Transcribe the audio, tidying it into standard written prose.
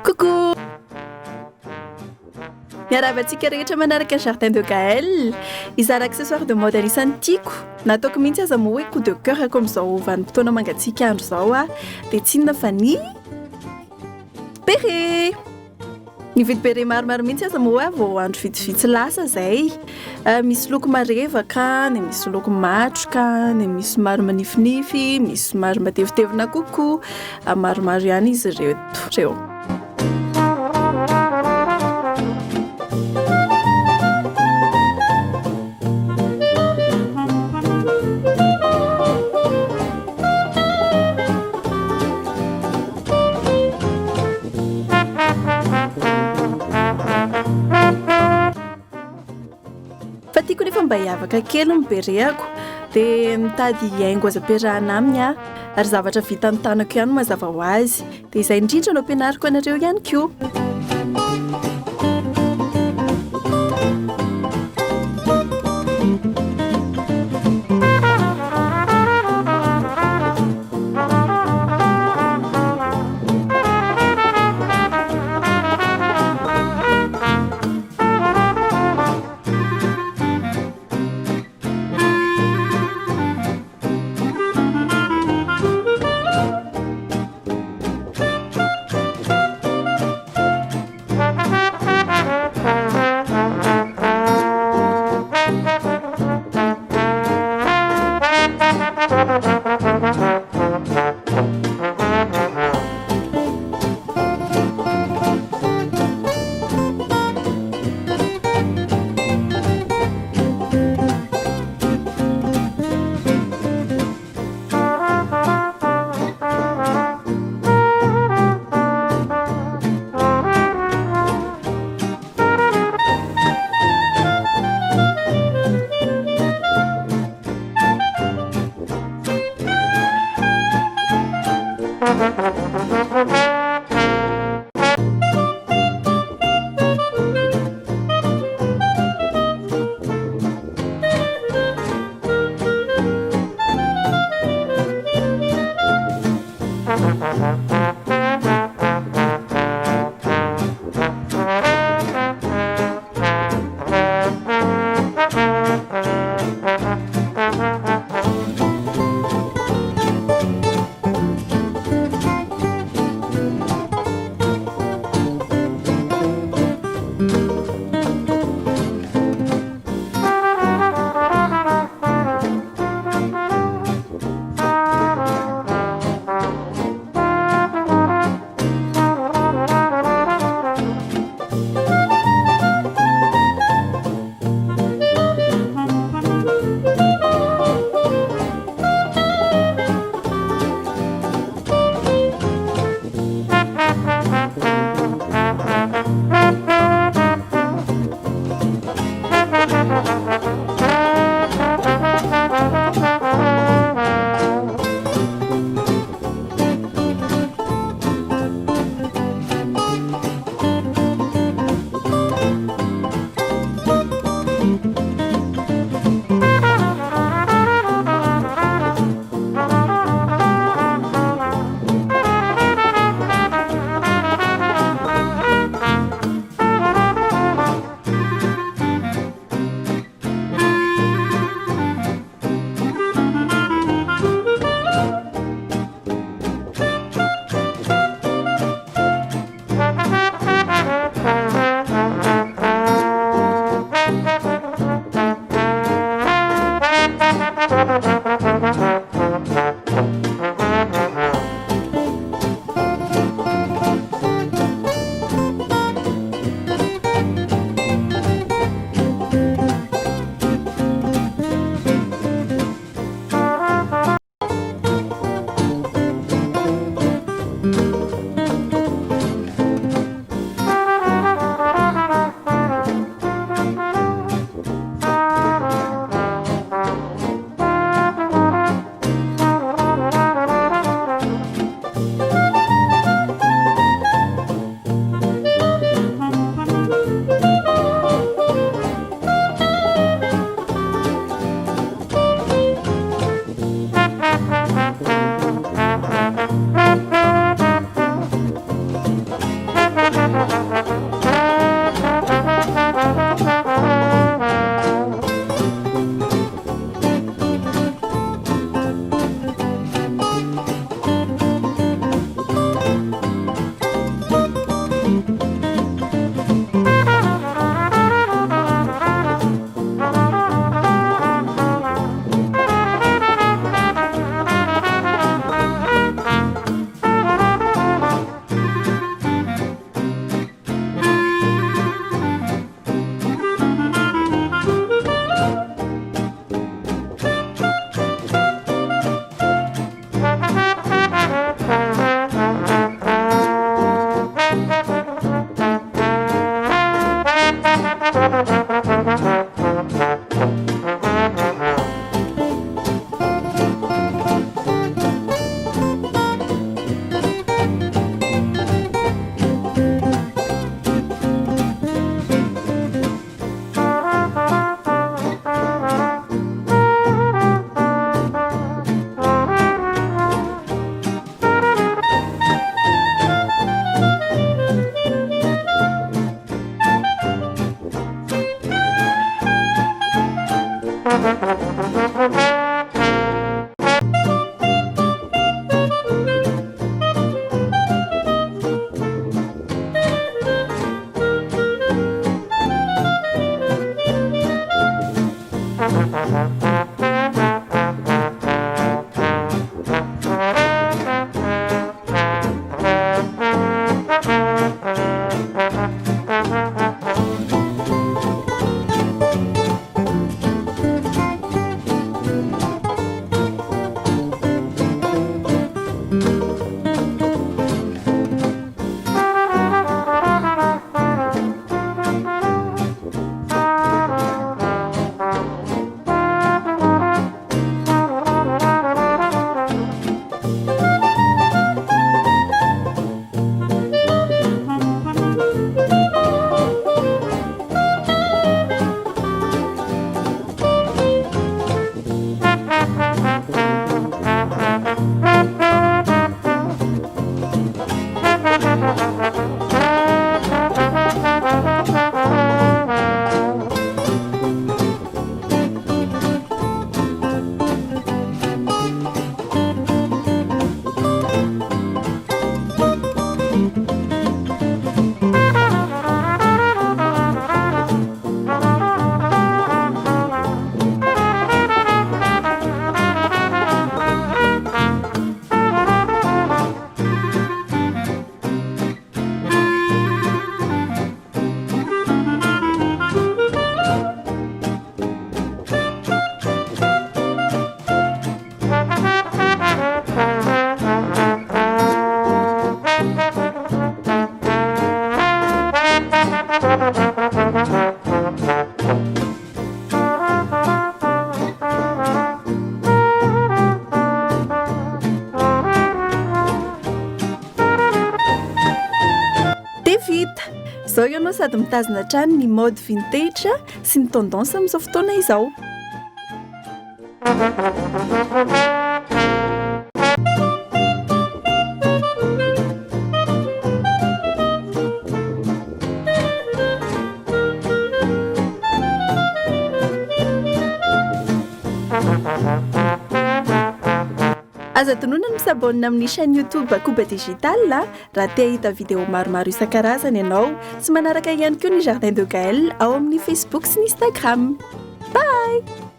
Coucou! Miaravantsika rehetra manaraka Jardin de Gaël. Izara accessoire de mode anisan'ny tiako. Nataoko mihitsy aza moa hoe coup de cœur ako amin'izao vanim-potoana mangatsiaka andro izao dia tsy inona fa ny beret. Nividy beret maromaro mihitsy aza moa vao andro vitsivitsy lasa izay. Misy loko marevaka, ny misy loko matroka, ny misy maro manifinify, misy maro matevitevina kokoa. Maromaro ihany izy ireo. Fa tiako nefa mba hiavaka kely ny bereko dia mitady haingo azo ampiarahana aminy ary zavatra vita amin'ny tanako ihany mazava ho azy dia izay indrindra no ampianariko anareo ihany koa. zao ianao sady mitazona trany ny mode vintage sy ny tendance amin'izao fotoana izao. aza tonona ny misabonina amin'ny chaîne YouTube Koba Digital raha te hahita vidéo maromaro isan-karazany ianao sy manaraka ihany koa ny Jardin de Gaël ao amin'ny Facebook sy ny Instagram. Bye!